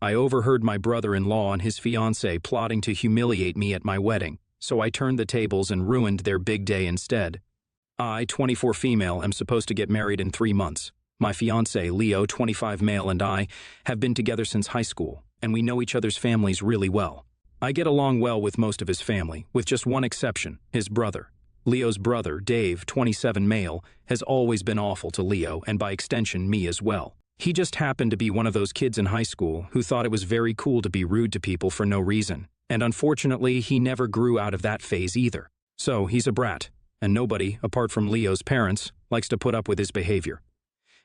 I overheard my brother-in-law and his fiancée plotting to humiliate me at my wedding, so I turned the tables and ruined their big day instead. I, 24 female, am supposed to get married in 3 months. My fiancé, Leo, 25 male, and I have been together since high school, and we know each other's families really well. I get along well with most of his family, with just one exception, his brother. Leo's brother, Dave, 27 male, has always been awful to Leo, and by extension, me as well. He just happened to be one of those kids in high school who thought it was very cool to be rude to people for no reason, and unfortunately, he never grew out of that phase either. So, he's a brat, and nobody, apart from Leo's parents, likes to put up with his behavior.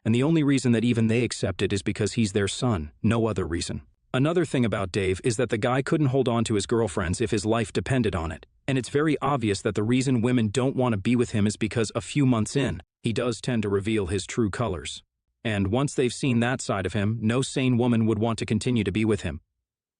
And the only reason that even they accept it is because he's their son, no other reason. Another thing about Dave is that the guy couldn't hold on to his girlfriends if his life depended on it, and it's very obvious that the reason women don't want to be with him is because a few months in, he does tend to reveal his true colors. And once they've seen that side of him, no sane woman would want to continue to be with him.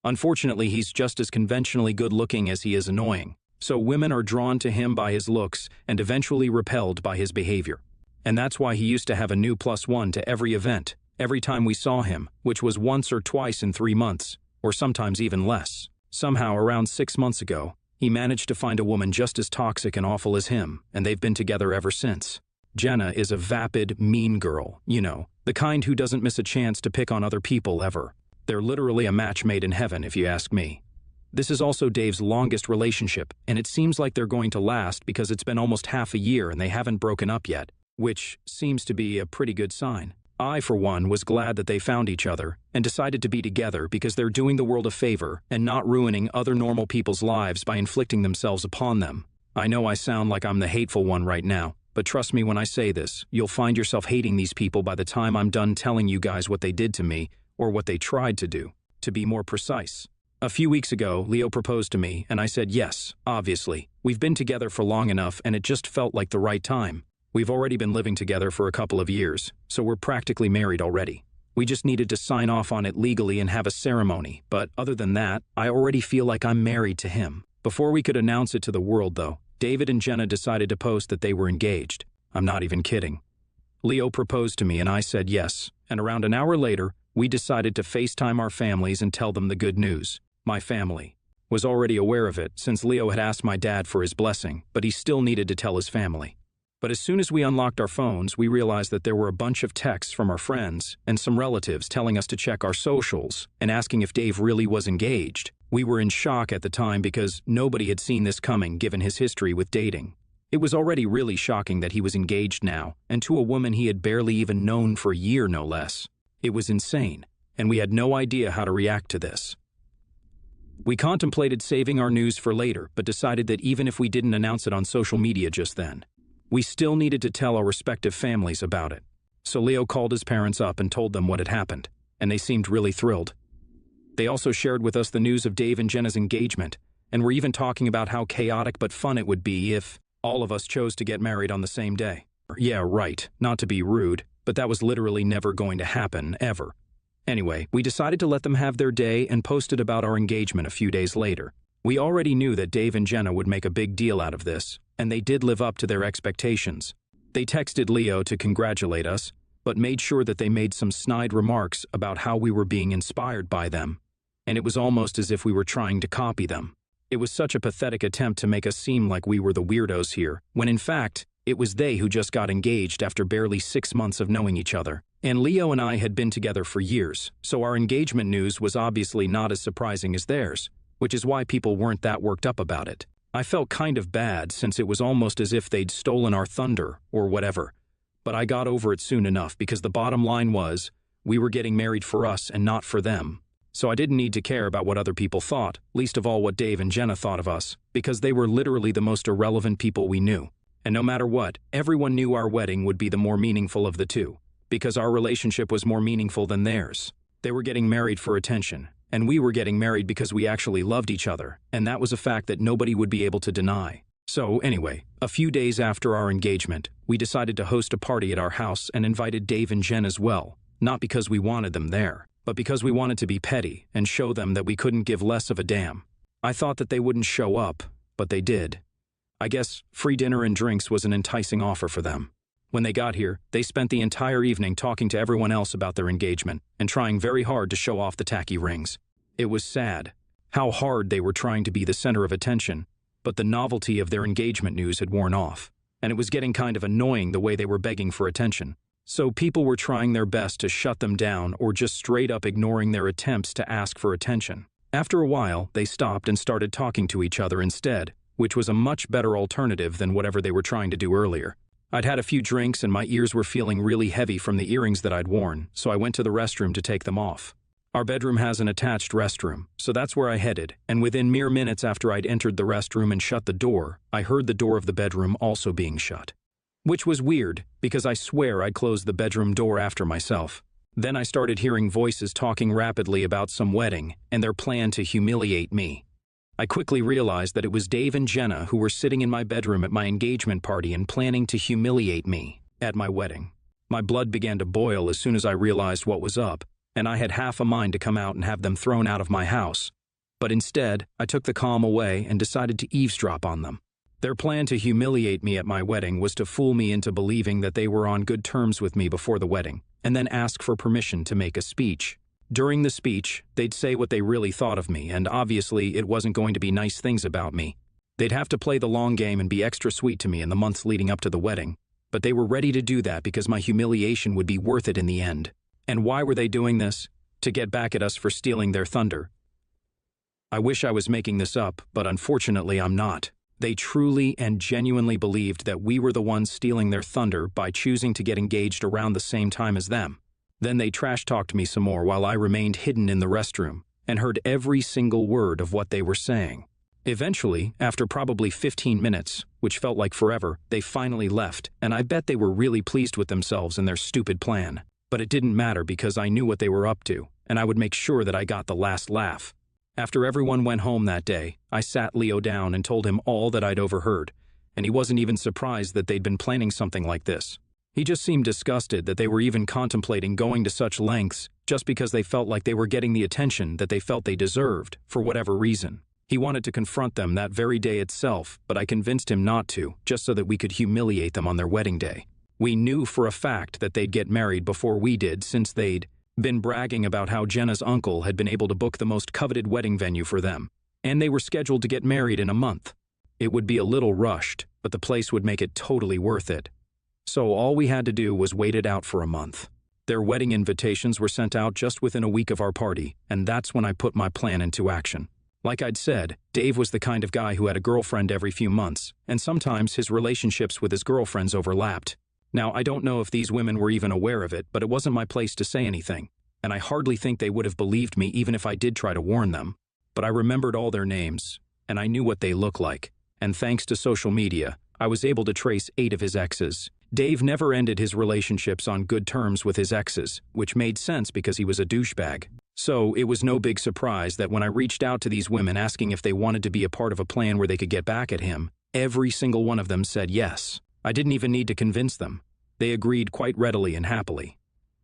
Unfortunately, he's just as conventionally good-looking as he is annoying, so women are drawn to him by his looks and eventually repelled by his behavior. And that's why he used to have a new +1 to every event, every time we saw him, which was once or twice in 3 months, or sometimes even less. Somehow, around 6 months ago, he managed to find a woman just as toxic and awful as him, and they've been together ever since. Jenna is a vapid, mean girl, you know, the kind who doesn't miss a chance to pick on other people ever. They're literally a match made in heaven, if you ask me. This is also Dave's longest relationship, and it seems like they're going to last because it's been almost half a year and they haven't broken up yet, which seems to be a pretty good sign. I, for one, was glad that they found each other and decided to be together because they're doing the world a favor and not ruining other normal people's lives by inflicting themselves upon them. I know I sound like I'm the hateful one right now, but trust me when I say this, you'll find yourself hating these people by the time I'm done telling you guys what they did to me, or what they tried to do, to be more precise. A few weeks ago, Leo proposed to me, and I said yes, obviously. We've been together for long enough, and it just felt like the right time. We've already been living together for a couple of years, so we're practically married already. We just needed to sign off on it legally and have a ceremony, but other than that, I already feel like I'm married to him. Before we could announce it to the world, though, David and Jenna decided to post that they were engaged. I'm not even kidding. Leo proposed to me and I said yes, and around an hour later, we decided to FaceTime our families and tell them the good news. My family was already aware of it since Leo had asked my dad for his blessing, but he still needed to tell his family. But as soon as we unlocked our phones, we realized that there were a bunch of texts from our friends and some relatives telling us to check our socials and asking if Dave really was engaged. We were in shock at the time because nobody had seen this coming given his history with dating. It was already really shocking that he was engaged now, and to a woman he had barely even known for a year, no less. It was insane, and we had no idea how to react to this. We contemplated saving our news for later, but decided that even if we didn't announce it on social media just then, we still needed to tell our respective families about it. So Leo called his parents up and told them what had happened, and they seemed really thrilled. They also shared with us the news of Dave and Jenna's engagement, and were even talking about how chaotic but fun it would be if all of us chose to get married on the same day. Yeah, right, not to be rude, but that was literally never going to happen, ever. Anyway, we decided to let them have their day and posted about our engagement a few days later. We already knew that Dave and Jenna would make a big deal out of this, and they did live up to their expectations. They texted Leo to congratulate us, but made sure that they made some snide remarks about how we were being inspired by them, and it was almost as if we were trying to copy them. It was such a pathetic attempt to make us seem like we were the weirdos here, when in fact, it was they who just got engaged after barely 6 months of knowing each other. And Leo and I had been together for years, so our engagement news was obviously not as surprising as theirs, which is why people weren't that worked up about it. I felt kind of bad since it was almost as if they'd stolen our thunder, or whatever. But I got over it soon enough because the bottom line was, we were getting married for us and not for them. So I didn't need to care about what other people thought, least of all what Dave and Jenna thought of us, because they were literally the most irrelevant people we knew. And no matter what, everyone knew our wedding would be the more meaningful of the two, because our relationship was more meaningful than theirs. They were getting married for attention, and we were getting married because we actually loved each other, and that was a fact that nobody would be able to deny. So anyway, a few days after our engagement, we decided to host a party at our house and invited Dave and Jen as well, not because we wanted them there, but because we wanted to be petty and show them that we couldn't give less of a damn. I thought that they wouldn't show up, but they did. I guess free dinner and drinks was an enticing offer for them. When they got here, they spent the entire evening talking to everyone else about their engagement and trying very hard to show off the tacky rings. It was sad how hard they were trying to be the center of attention, but the novelty of their engagement news had worn off, and it was getting kind of annoying the way they were begging for attention. So people were trying their best to shut them down or just straight up ignoring their attempts to ask for attention. After a while, they stopped and started talking to each other instead, which was a much better alternative than whatever they were trying to do earlier. I'd had a few drinks and my ears were feeling really heavy from the earrings that I'd worn, so I went to the restroom to take them off. Our bedroom has an attached restroom, so that's where I headed, and within mere minutes after I'd entered the restroom and shut the door, I heard the door of the bedroom also being shut. Which was weird, because I swear I'd closed the bedroom door after myself. Then I started hearing voices talking rapidly about some wedding and their plan to humiliate me. I quickly realized that it was Dave and Jenna who were sitting in my bedroom at my engagement party and planning to humiliate me at my wedding. My blood began to boil as soon as I realized what was up, and I had half a mind to come out and have them thrown out of my house. But instead, I took the calm away and decided to eavesdrop on them. Their plan to humiliate me at my wedding was to fool me into believing that they were on good terms with me before the wedding, and then ask for permission to make a speech. During the speech, they'd say what they really thought of me, and obviously it wasn't going to be nice things about me. They'd have to play the long game and be extra sweet to me in the months leading up to the wedding, but they were ready to do that because my humiliation would be worth it in the end. And why were they doing this? To get back at us for stealing their thunder. I wish I was making this up, but unfortunately I'm not. They truly and genuinely believed that we were the ones stealing their thunder by choosing to get engaged around the same time as them. Then they trash-talked me some more while I remained hidden in the restroom and heard every single word of what they were saying. Eventually, after probably 15 minutes, which felt like forever, they finally left, and I bet they were really pleased with themselves and their stupid plan. But it didn't matter because I knew what they were up to, and I would make sure that I got the last laugh. After everyone went home that day, I sat Leo down and told him all that I'd overheard, and he wasn't even surprised that they'd been planning something like this. He just seemed disgusted that they were even contemplating going to such lengths just because they felt like they were getting the attention that they felt they deserved, for whatever reason. He wanted to confront them that very day itself, but I convinced him not to, just so that we could humiliate them on their wedding day. We knew for a fact that they'd get married before we did, since they'd been bragging about how Jenna's uncle had been able to book the most coveted wedding venue for them, and they were scheduled to get married in a month. It would be a little rushed, but the place would make it totally worth it. So all we had to do was wait it out for a month. Their wedding invitations were sent out just within a week of our party, and that's when I put my plan into action. Like I'd said, Dave was the kind of guy who had a girlfriend every few months, and sometimes his relationships with his girlfriends overlapped. Now, I don't know if these women were even aware of it, but it wasn't my place to say anything, and I hardly think they would have believed me even if I did try to warn them. But I remembered all their names, and I knew what they looked like, and thanks to social media, I was able to trace 8 of his exes. Dave never ended his relationships on good terms with his exes, which made sense because he was a douchebag. So it was no big surprise that when I reached out to these women asking if they wanted to be a part of a plan where they could get back at him, every single one of them said yes. I didn't even need to convince them. They agreed quite readily and happily.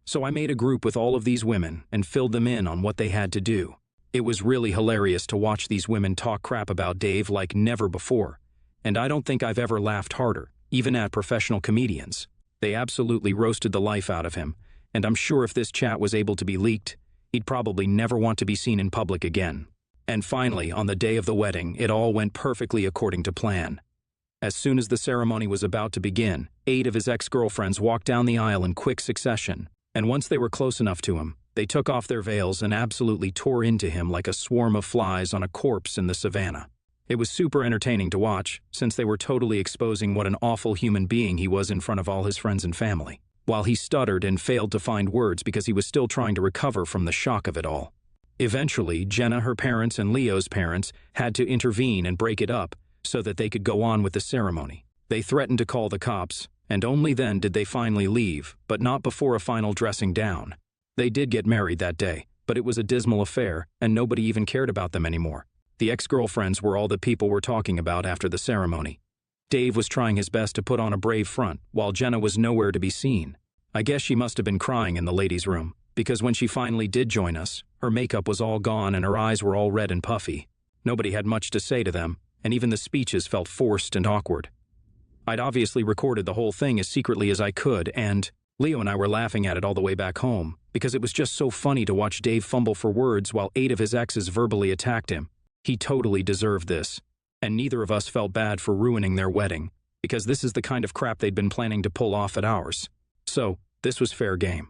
So I made a group with all of these women and filled them in on what they had to do. It was really hilarious to watch these women talk crap about Dave like never before, and I don't think I've ever laughed harder, even at professional comedians. They absolutely roasted the life out of him, and I'm sure if this chat was able to be leaked, he'd probably never want to be seen in public again. And finally, on the day of the wedding, it all went perfectly according to plan. As soon as the ceremony was about to begin, 8 of his ex-girlfriends walked down the aisle in quick succession, and once they were close enough to him, they took off their veils and absolutely tore into him like a swarm of flies on a corpse in the savannah. It was super entertaining to watch, since they were totally exposing what an awful human being he was in front of all his friends and family, while he stuttered and failed to find words because he was still trying to recover from the shock of it all. Eventually, Jenna, her parents, and Leo's parents had to intervene and break it up so that they could go on with the ceremony. They threatened to call the cops, and only then did they finally leave, but not before a final dressing down. They did get married that day, but it was a dismal affair, and nobody even cared about them anymore. The ex-girlfriends were all that people were talking about after the ceremony. Dave was trying his best to put on a brave front, while Jenna was nowhere to be seen. I guess she must have been crying in the ladies' room, because when she finally did join us, her makeup was all gone and her eyes were all red and puffy. Nobody had much to say to them, and even the speeches felt forced and awkward. I'd obviously recorded the whole thing as secretly as I could, and Leo and I were laughing at it all the way back home, because it was just so funny to watch Dave fumble for words while 8 of his exes verbally attacked him. He totally deserved this, and neither of us felt bad for ruining their wedding, because this is the kind of crap they'd been planning to pull off at ours. So, this was fair game.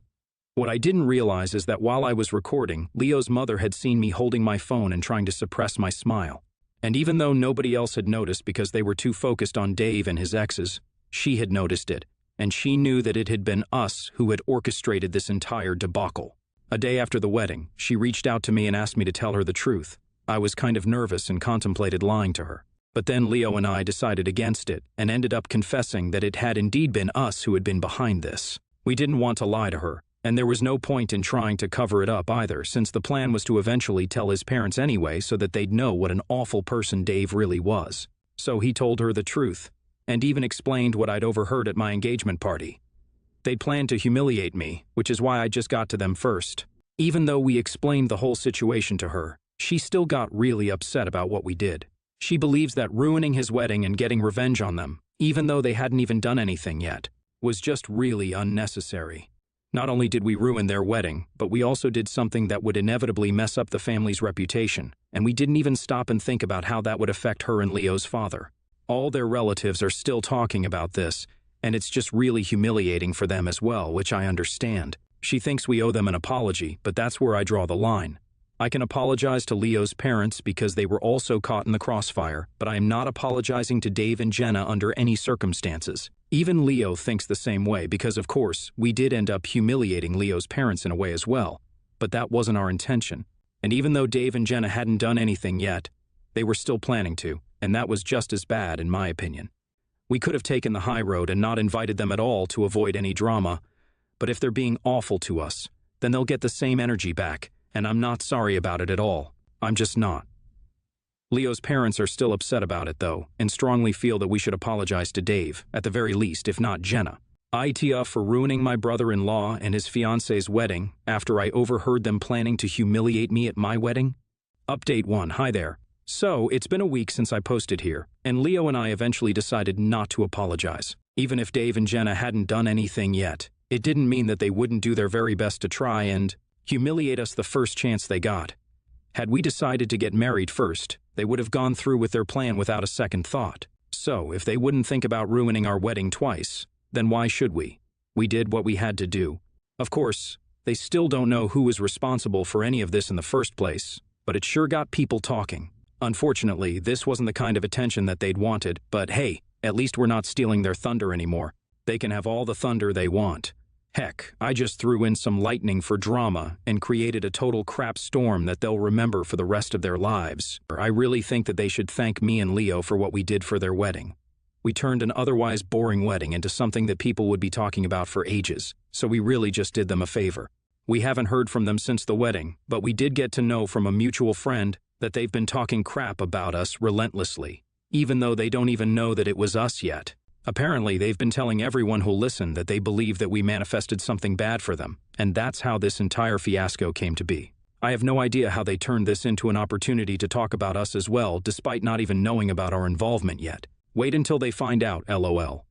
What I didn't realize is that while I was recording, Leo's mother had seen me holding my phone and trying to suppress my smile. And even though nobody else had noticed because they were too focused on Dave and his exes, she had noticed it, and she knew that it had been us who had orchestrated this entire debacle. A day after the wedding, she reached out to me and asked me to tell her the truth. I was kind of nervous and contemplated lying to her. But then Leo and I decided against it and ended up confessing that it had indeed been us who had been behind this. We didn't want to lie to her, and there was no point in trying to cover it up either, since the plan was to eventually tell his parents anyway so that they'd know what an awful person Dave really was. So he told her the truth, and even explained what I'd overheard at my engagement party. They'd planned to humiliate me, which is why I just got to them first. Even though we explained the whole situation to her, she still got really upset about what we did. She believes that ruining his wedding and getting revenge on them, even though they hadn't even done anything yet, was just really unnecessary. Not only did we ruin their wedding, but we also did something that would inevitably mess up the family's reputation, and we didn't even stop and think about how that would affect her and Leo's father. All their relatives are still talking about this, and it's just really humiliating for them as well, which I understand. She thinks we owe them an apology, but that's where I draw the line. I can apologize to Leo's parents because they were also caught in the crossfire, but I am not apologizing to Dave and Jenna under any circumstances. Even Leo thinks the same way because, of course, we did end up humiliating Leo's parents in a way as well, but that wasn't our intention. And even though Dave and Jenna hadn't done anything yet, they were still planning to, and that was just as bad in my opinion. We could have taken the high road and not invited them at all to avoid any drama, but if they're being awful to us, then they'll get the same energy back, and I'm not sorry about it at all. I'm just not. Leo's parents are still upset about it, though, and strongly feel that we should apologize to Dave, at the very least, if not Jenna. ITF for ruining my brother-in-law and his fiancée's wedding after I overheard them planning to humiliate me at my wedding? Update 1. Hi there. So, it's been a week since I posted here, and Leo and I eventually decided not to apologize. Even if Dave and Jenna hadn't done anything yet, it didn't mean that they wouldn't do their very best to try and humiliate us the first chance they got. Had we decided to get married first, they would have gone through with their plan without a second thought. So, if they wouldn't think about ruining our wedding twice, then why should we? We did what we had to do. Of course, they still don't know who was responsible for any of this in the first place, but it sure got people talking. Unfortunately, this wasn't the kind of attention that they'd wanted, but hey, at least we're not stealing their thunder anymore. They can have all the thunder they want. Heck, I just threw in some lightning for drama and created a total crap storm that they'll remember for the rest of their lives. I really think that they should thank me and Leo for what we did for their wedding. We turned an otherwise boring wedding into something that people would be talking about for ages, so we really just did them a favor. We haven't heard from them since the wedding, but we did get to know from a mutual friend that they've been talking crap about us relentlessly, even though they don't even know that it was us yet. Apparently, they've been telling everyone who'll listen that they believe that we manifested something bad for them, and that's how this entire fiasco came to be. I have no idea how they turned this into an opportunity to talk about us as well, despite not even knowing about our involvement yet. Wait until they find out, LOL.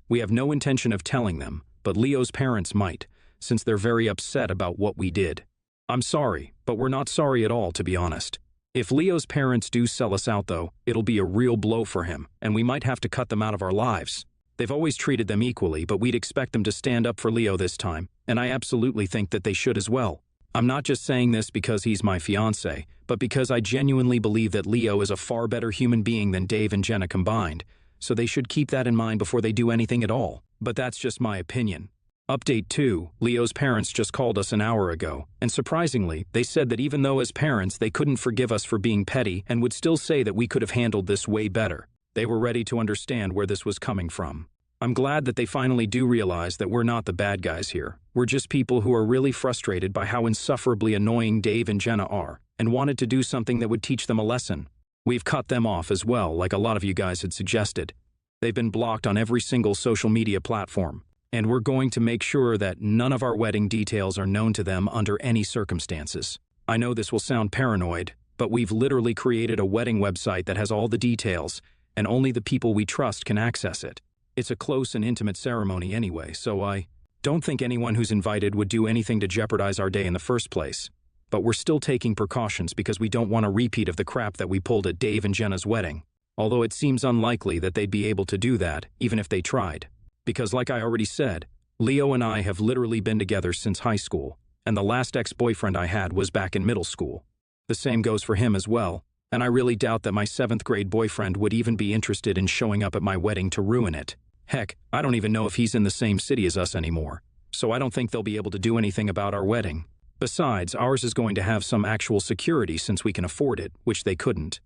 We have no intention of telling them, but Leo's parents might, since they're very upset about what we did. I'm sorry, but we're not sorry at all, to be honest. If Leo's parents do sell us out, though, it'll be a real blow for him, and we might have to cut them out of our lives. They've always treated them equally, but we'd expect them to stand up for Leo this time, and I absolutely think that they should as well. I'm not just saying this because he's my fiancé, but because I genuinely believe that Leo is a far better human being than Dave and Jenna combined, so they should keep that in mind before they do anything at all. But that's just my opinion. Update 2, Leo's parents just called us an hour ago, and surprisingly, they said that even though as parents they couldn't forgive us for being petty and would still say that we could have handled this way better. They were ready to understand where this was coming from. I'm glad that they finally do realize that we're not the bad guys here. We're just people who are really frustrated by how insufferably annoying Dave and Jenna are, and wanted to do something that would teach them a lesson. We've cut them off as well, like a lot of you guys had suggested. They've been blocked on every single social media platform. And we're going to make sure that none of our wedding details are known to them under any circumstances. I know this will sound paranoid, but we've literally created a wedding website that has all the details, and only the people we trust can access it. It's a close and intimate ceremony anyway, so I don't think anyone who's invited would do anything to jeopardize our day in the first place. But we're still taking precautions because we don't want a repeat of the crap that we pulled at Dave and Jenna's wedding. Although it seems unlikely that they'd be able to do that, even if they tried. Because like I already said, Leo and I have literally been together since high school, and the last ex-boyfriend I had was back in middle school. The same goes for him as well, and I really doubt that my 7th grade boyfriend would even be interested in showing up at my wedding to ruin it. Heck, I don't even know if he's in the same city as us anymore, so I don't think they'll be able to do anything about our wedding. Besides, ours is going to have some actual security since we can afford it, which they couldn't.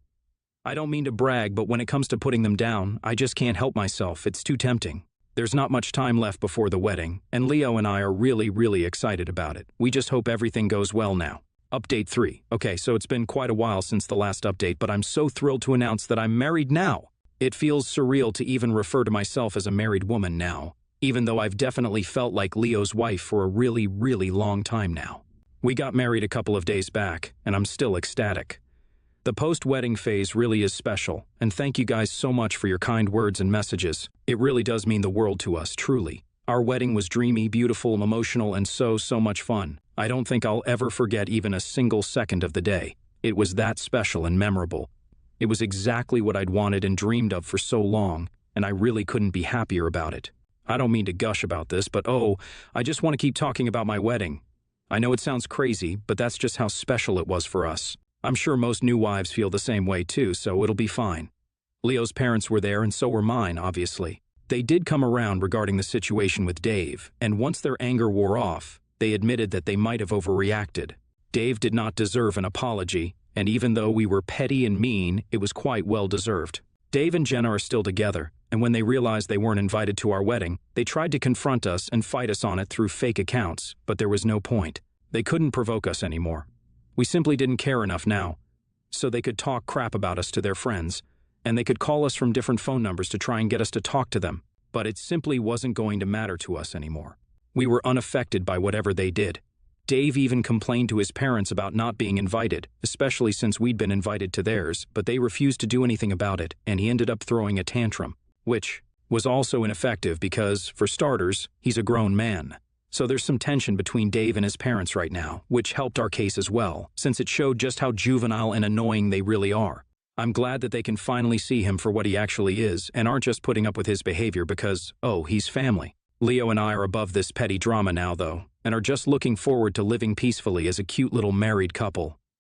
I don't mean to brag, but when it comes to putting them down, I just can't help myself. It's too tempting. There's not much time left before the wedding, and Leo and I are really excited about it. We just hope everything goes well now. Update 3. Okay, so it's been quite a while since the last update, but I'm so thrilled to announce that I'm married now. It feels surreal to even refer to myself as a married woman now, even though I've definitely felt like Leo's wife for a really long time now. We got married a couple of days back, and I'm still ecstatic. The post-wedding phase really is special, and thank you guys so much for your kind words and messages. It really does mean the world to us, truly. Our wedding was dreamy, beautiful, emotional, and so much fun. I don't think I'll ever forget even a single second of the day. It was that special and memorable. It was exactly what I'd wanted and dreamed of for so long, and I really couldn't be happier about it. I don't mean to gush about this, but I just want to keep talking about my wedding. I know it sounds crazy, but that's just how special it was for us. I'm sure most new wives feel the same way too, so it'll be fine. Leo's parents were there and so were mine, obviously. They did come around regarding the situation with Dave, and once their anger wore off, they admitted that they might have overreacted. Dave did not deserve an apology, and even though we were petty and mean, it was quite well deserved. Dave and Jenna are still together, and when they realized they weren't invited to our wedding, they tried to confront us and fight us on it through fake accounts, but there was no point. They couldn't provoke us anymore. We simply didn't care enough now, so they could talk crap about us to their friends, and they could call us from different phone numbers to try and get us to talk to them, but it simply wasn't going to matter to us anymore. We were unaffected by whatever they did. Dave even complained to his parents about not being invited, especially since we'd been invited to theirs, but they refused to do anything about it, and he ended up throwing a tantrum, which was also ineffective because, for starters, he's a grown man. So there's some tension between Dave and his parents right now, which helped our case as well, since it showed just how juvenile and annoying they really are. I'm glad that they can finally see him for what he actually is and aren't just putting up with his behavior because, he's family. Leo and I are above this petty drama now, though, and are just looking forward to living peacefully as a cute little married couple.